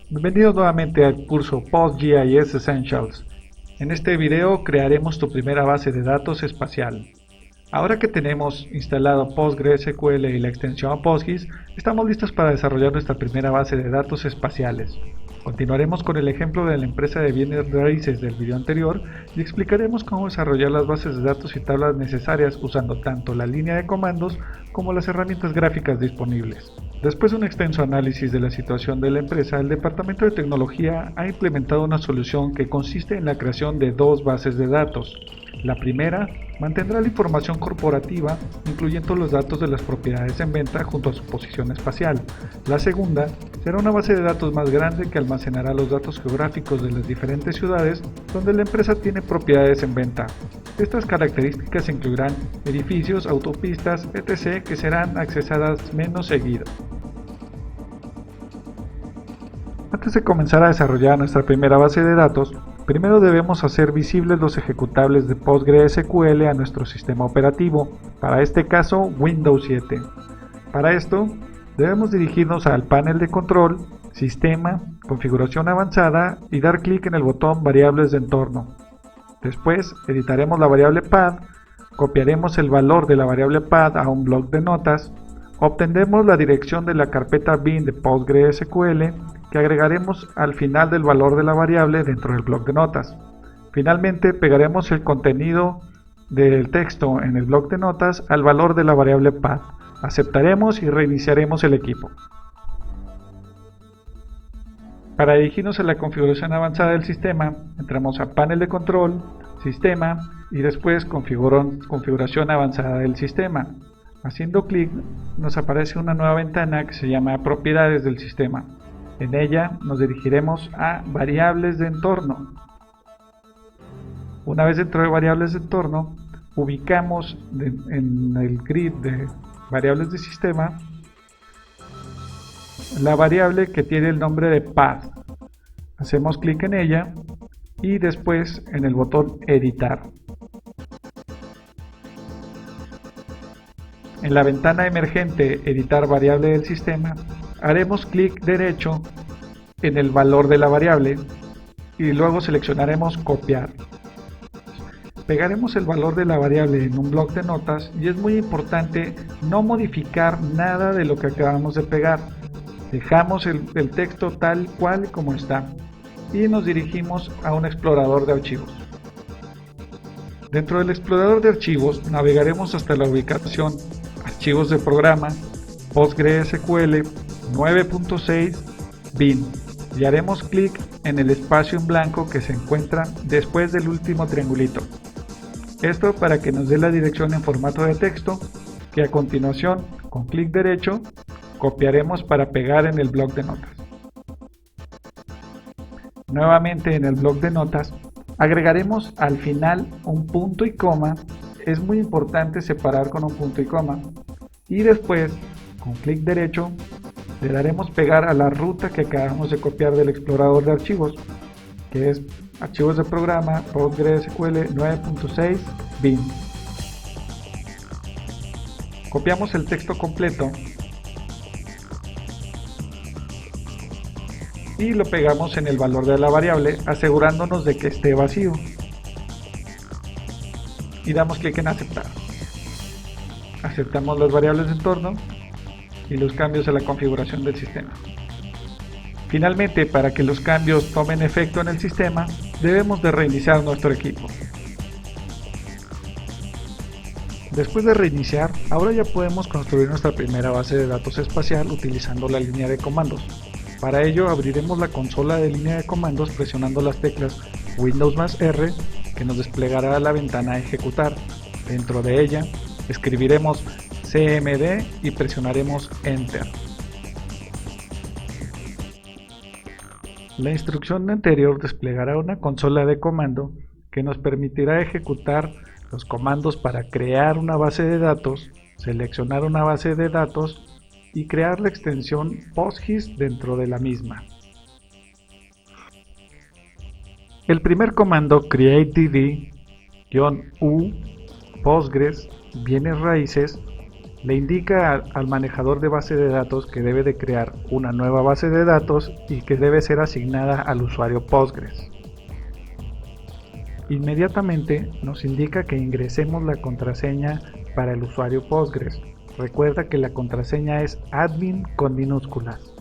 Bienvenidos nuevamente al curso PostGIS Essentials. En este video crearemos tu primera base de datos espacial. Ahora que tenemos instalado PostgreSQL y la extensión PostGIS, estamos listos para desarrollar nuestra primera base de datos espaciales. Continuaremos con el ejemplo de la empresa de bienes raíces del video anterior y explicaremos cómo desarrollar las bases de datos y tablas necesarias usando tanto la línea de comandos como las herramientas gráficas disponibles. Después de un extenso análisis de la situación de la empresa, el Departamento de Tecnología ha implementado una solución que consiste en la creación de dos bases de datos. La primera mantendrá la información corporativa, incluyendo los datos de las propiedades en venta junto a su posición espacial. La segunda será una base de datos más grande que almacenará los datos geográficos de las diferentes ciudades donde la empresa tiene propiedades en venta. Estas características incluirán edificios, autopistas, etc. que serán accesadas menos seguido. Antes de comenzar a desarrollar nuestra primera base de datos, primero debemos hacer visibles los ejecutables de PostgreSQL a nuestro sistema operativo, para este caso Windows 7. Para esto, debemos dirigirnos al panel de control, Sistema, Configuración avanzada y dar clic en el botón Variables de entorno. Después, editaremos la variable path, copiaremos el valor de la variable path a un bloc de notas, obtendremos la dirección de la carpeta bin de PostgreSQL que agregaremos al final del valor de la variable dentro del bloc de notas. Finalmente, pegaremos el contenido del texto en el bloc de notas al valor de la variable path. Aceptaremos y reiniciaremos el equipo. Para dirigirnos a la configuración avanzada del sistema, entramos a Panel de Control, Sistema y después Configuración avanzada del sistema. Haciendo clic nos aparece una nueva ventana que se llama Propiedades del sistema. En ella nos dirigiremos a Variables de entorno. Una vez dentro de Variables de entorno, ubicamos en el grid de Variables de sistema la variable que tiene el nombre de path. Hacemos clic en ella y después en el botón Editar. En la ventana emergente Editar variable del sistema, haremos clic derecho en el valor de la variable y luego seleccionaremos Copiar. Pegaremos el valor de la variable en un bloc de notas y es muy importante no modificar nada de lo que acabamos de pegar. Dejamos el texto tal cual como está y nos dirigimos a un explorador de archivos. Dentro del explorador de archivos navegaremos hasta la ubicación Archivos de programa, PostgreSQL 9.6 bin y haremos clic en el espacio en blanco que se encuentra después del último triangulito. Esto para que nos dé la dirección en formato de texto que a continuación, con clic derecho, copiaremos para pegar en el bloc de notas. Nuevamente en el bloc de notas, agregaremos al final un punto y coma. Es muy importante separar con un punto y coma. Y después, con clic derecho, le daremos pegar a la ruta que acabamos de copiar del explorador de archivos, que es Archivos de programa, PostgreSQL 9.6 bin. Copiamos el texto completo y lo pegamos en el valor de la variable, asegurándonos de que esté vacío. Y damos clic en aceptar. Aceptamos las variables de entorno y los cambios a la configuración del sistema. Finalmente, para que los cambios tomen efecto en el sistema, debemos de reiniciar nuestro equipo. Después de reiniciar, ahora ya podemos construir nuestra primera base de datos espacial utilizando la línea de comandos. Para ello abriremos la consola de línea de comandos presionando las teclas Windows más R que nos desplegará la ventana Ejecutar. Dentro de ella escribiremos CMD y presionaremos Enter. La instrucción anterior desplegará una consola de comando que nos permitirá ejecutar los comandos para crear una base de datos, seleccionar una base de datos y crear la extensión PostGIS dentro de la misma. El primer comando createdb-u postgres bienes raíces Le indica al manejador de base de datos que debe de crear una nueva base de datos y que debe ser asignada al usuario Postgres. Inmediatamente nos indica que ingresemos la contraseña para el usuario Postgres. Recuerda que la contraseña es admin con minúsculas.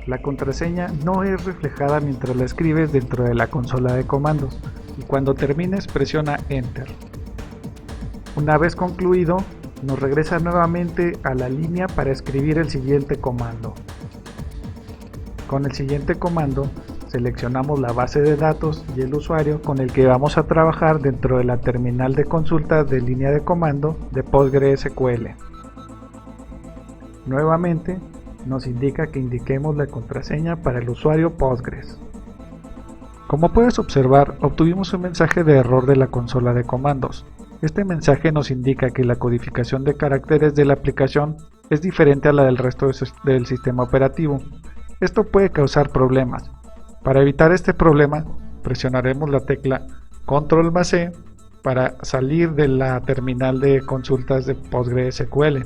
La contraseña no es reflejada mientras la escribes dentro de la consola de comandos y cuando termines presiona Enter. Una vez concluido, nos regresa nuevamente a la línea para escribir el siguiente comando. Con el siguiente comando seleccionamos la base de datos y el usuario con el que vamos a trabajar dentro de la terminal de consulta de línea de comando de PostgreSQL. Nuevamente nos indica que indiquemos la contraseña para el usuario Postgres. Como puedes observar, obtuvimos un mensaje de error de la consola de comandos. Este mensaje nos indica que la codificación de caracteres de la aplicación es diferente a la del resto del sistema operativo. Esto puede causar problemas. Para evitar este problema, presionaremos la tecla Control+C para salir de la terminal de consultas de PostgreSQL.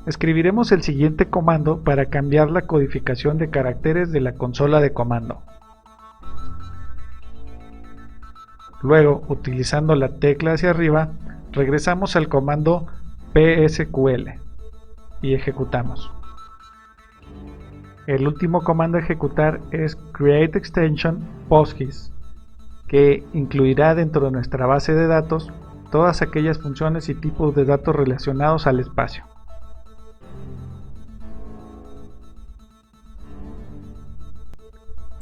Escribiremos el siguiente comando para cambiar la codificación de caracteres de la consola de comando. Luego, utilizando la tecla hacia arriba, regresamos al comando psql y ejecutamos. El último comando a ejecutar es create extension PostGIS, que incluirá dentro de nuestra base de datos todas aquellas funciones y tipos de datos relacionados al espacio.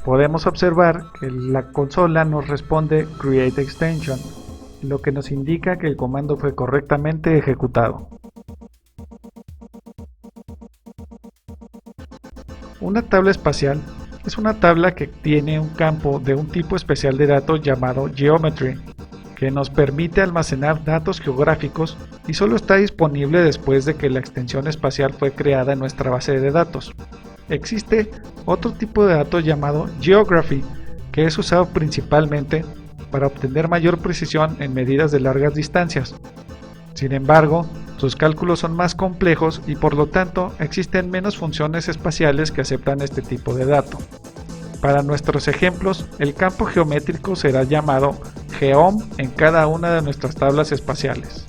Podemos observar que la consola nos responde Create Extension, lo que nos indica que el comando fue correctamente ejecutado. Una tabla espacial es una tabla que tiene un campo de un tipo especial de datos llamado Geometry, que nos permite almacenar datos geográficos y solo está disponible después de que la extensión espacial fue creada en nuestra base de datos. Existe otro tipo de datos llamado Geography, que es usado principalmente para obtener mayor precisión en medidas de largas distancias. Sin embargo, sus cálculos son más complejos y por lo tanto existen menos funciones espaciales que aceptan este tipo de dato. Para nuestros ejemplos, el campo geométrico será llamado Geom en cada una de nuestras tablas espaciales.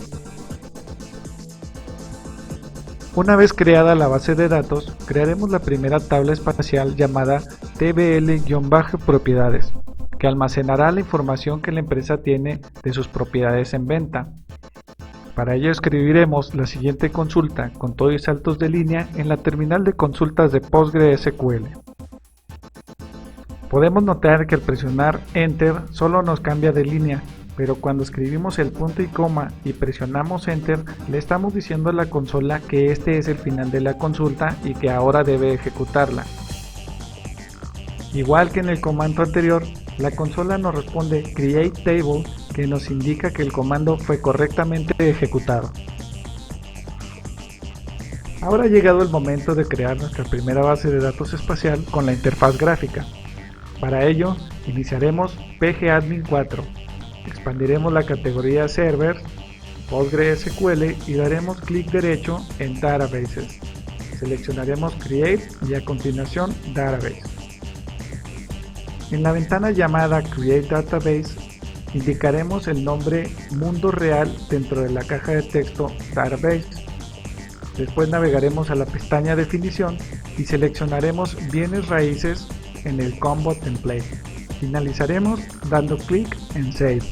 Una vez creada la base de datos, crearemos la primera tabla espacial llamada tbl-propiedades, que almacenará la información que la empresa tiene de sus propiedades en venta. Para ello escribiremos la siguiente consulta con todo y saltos de línea en la terminal de consultas de PostgreSQL. Podemos notar que al presionar Enter solo nos cambia de línea, pero cuando escribimos el punto y coma y presionamos Enter, le estamos diciendo a la consola que este es el final de la consulta y que ahora debe ejecutarla. Igual que en el comando anterior, la consola nos responde Create Table, que nos indica que el comando fue correctamente ejecutado. Ahora ha llegado el momento de crear nuestra primera base de datos espacial con la interfaz gráfica. Para ello, iniciaremos pgadmin 4. Expandiremos la categoría Server, PostgreSQL y daremos clic derecho en Databases. Seleccionaremos Create y a continuación Database. En la ventana llamada Create Database, indicaremos el nombre Mundo Real dentro de la caja de texto Database. Después navegaremos a la pestaña Definición y seleccionaremos Bienes Raíces en el Combo Template. Finalizaremos dando clic en Save.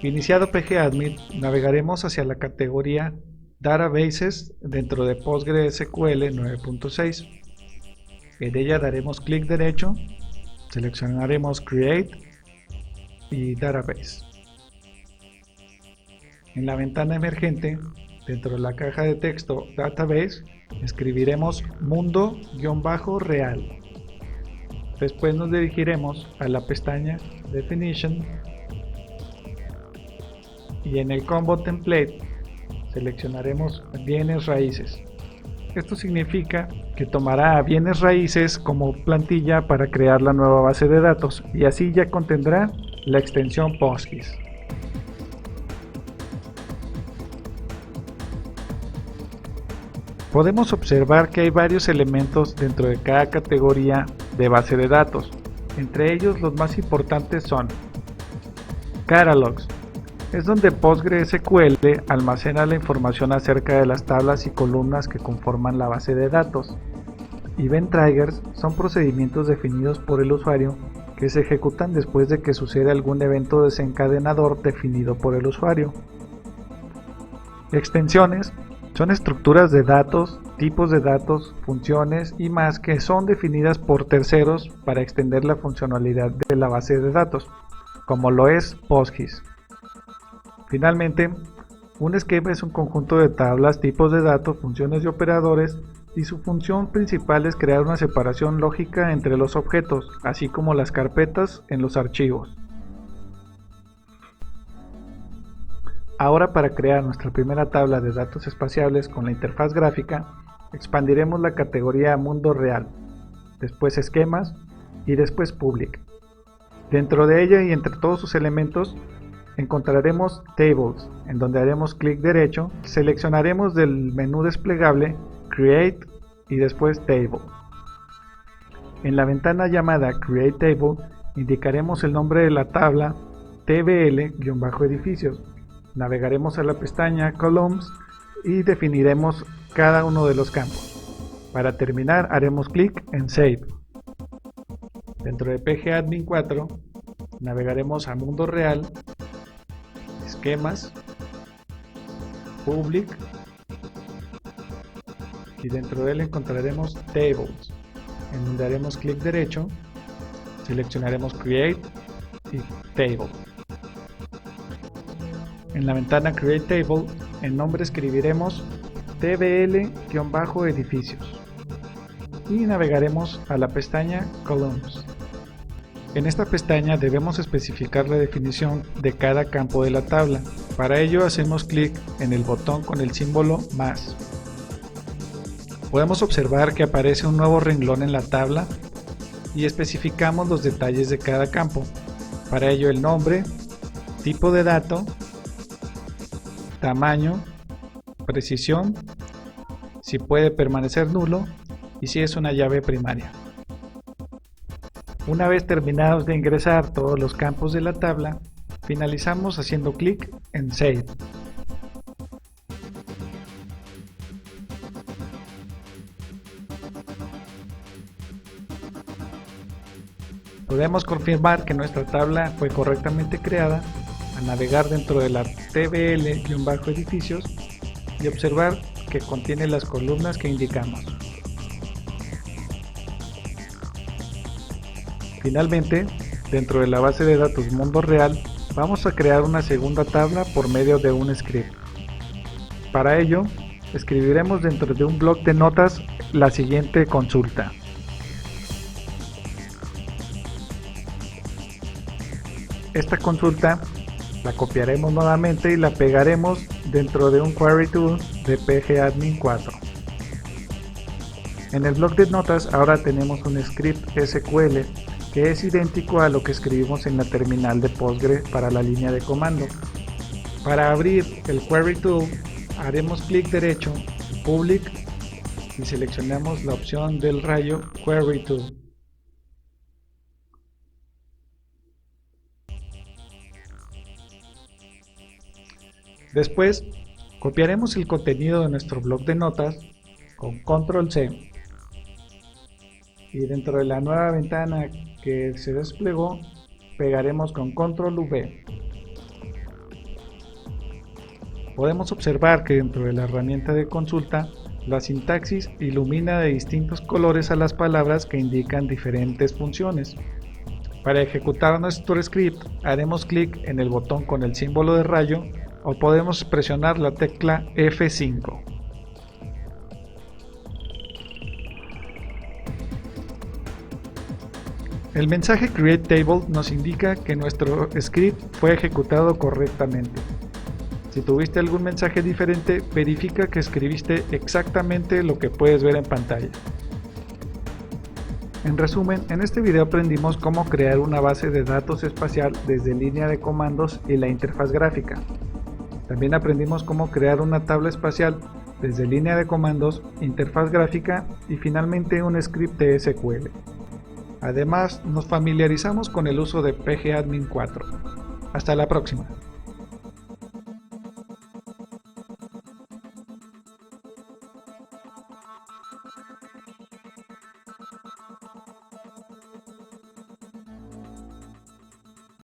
Iniciado pgadmin, navegaremos hacia la categoría Databases dentro de PostgreSQL 9.6. En ella daremos clic derecho, seleccionaremos Create y Database. En la ventana emergente, dentro de la caja de texto Database, escribiremos mundo-real. Después nos dirigiremos a la pestaña Definition y en el Combo Template seleccionaremos Bienes Raíces. Esto significa que tomará a bienes raíces como plantilla para crear la nueva base de datos y así ya contendrá la extensión PostGIS. Podemos observar que hay varios elementos dentro de cada categoría de base de datos. Entre ellos los más importantes son Catalogs, es donde PostgreSQL almacena la información acerca de las tablas y columnas que conforman la base de datos. Event Triggers son procedimientos definidos por el usuario que se ejecutan después de que sucede algún evento desencadenador definido por el usuario. Extensiones son estructuras de datos, tipos de datos, funciones y más que son definidas por terceros para extender la funcionalidad de la base de datos, como lo es PostGIS. Finalmente, un esquema es un conjunto de tablas, tipos de datos, funciones y operadores, y su función principal es crear una separación lógica entre los objetos, así como las carpetas en los archivos. Ahora, para crear nuestra primera tabla de datos espaciales con la interfaz gráfica, expandiremos la categoría Mundo Real, después Esquemas y después Public. Dentro de ella y entre todos sus elementos encontraremos Tables, en donde haremos clic derecho, seleccionaremos del menú desplegable Create y después Table. En la ventana llamada Create Table indicaremos el nombre de la tabla TBL-edificios. Navegaremos a la pestaña Columns y definiremos cada uno de los campos. Para terminar haremos clic en Save. Dentro de pgadmin 4 navegaremos a Mundo Real, Esquemas, Public y dentro de él encontraremos Tables, en donde haremos clic derecho, seleccionaremos Create y Table. En la ventana Create Table, en nombre escribiremos TBL-edificios y navegaremos a la pestaña Columns. En esta pestaña debemos especificar la definición de cada campo de la tabla. Para ello hacemos clic en el botón con el símbolo más. Podemos observar que aparece un nuevo renglón en la tabla y especificamos los detalles de cada campo. Para ello el nombre, tipo de dato, tamaño, precisión, si puede permanecer nulo y si es una llave primaria. Una vez terminados de ingresar todos los campos de la tabla, finalizamos haciendo clic en Save. Podemos confirmar que nuestra tabla fue correctamente creada al navegar dentro de la TBL-edificios y observar que contiene las columnas que indicamos. Finalmente, dentro de la base de datos Mundo Real, vamos a crear una segunda tabla por medio de un script. Para ello, escribiremos dentro de un bloc de notas la siguiente consulta. Esta consulta la copiaremos nuevamente y la pegaremos dentro de un Query Tool de pgadmin 4. En el bloc de notas ahora tenemos un script SQL que es idéntico a lo que escribimos en la terminal de Postgre para la línea de comando. Para abrir el Query Tool haremos clic derecho, Public y seleccionamos la opción del rayo Query Tool. Después, copiaremos el contenido de nuestro bloc de notas con Control C y dentro de la nueva ventana que se desplegó, pegaremos con Control V. Podemos observar que dentro de la herramienta de consulta, la sintaxis ilumina de distintos colores a las palabras que indican diferentes funciones. Para ejecutar nuestro script, haremos clic en el botón con el símbolo de rayo o podemos presionar la tecla F5. El mensaje Create Table nos indica que nuestro script fue ejecutado correctamente. Si tuviste algún mensaje diferente, verifica que escribiste exactamente lo que puedes ver en pantalla. En resumen, en este video aprendimos cómo crear una base de datos espacial desde línea de comandos y la interfaz gráfica. También aprendimos cómo crear una tabla espacial desde línea de comandos, interfaz gráfica y finalmente un script de SQL. Además, nos familiarizamos con el uso de pgadmin 4. Hasta la próxima.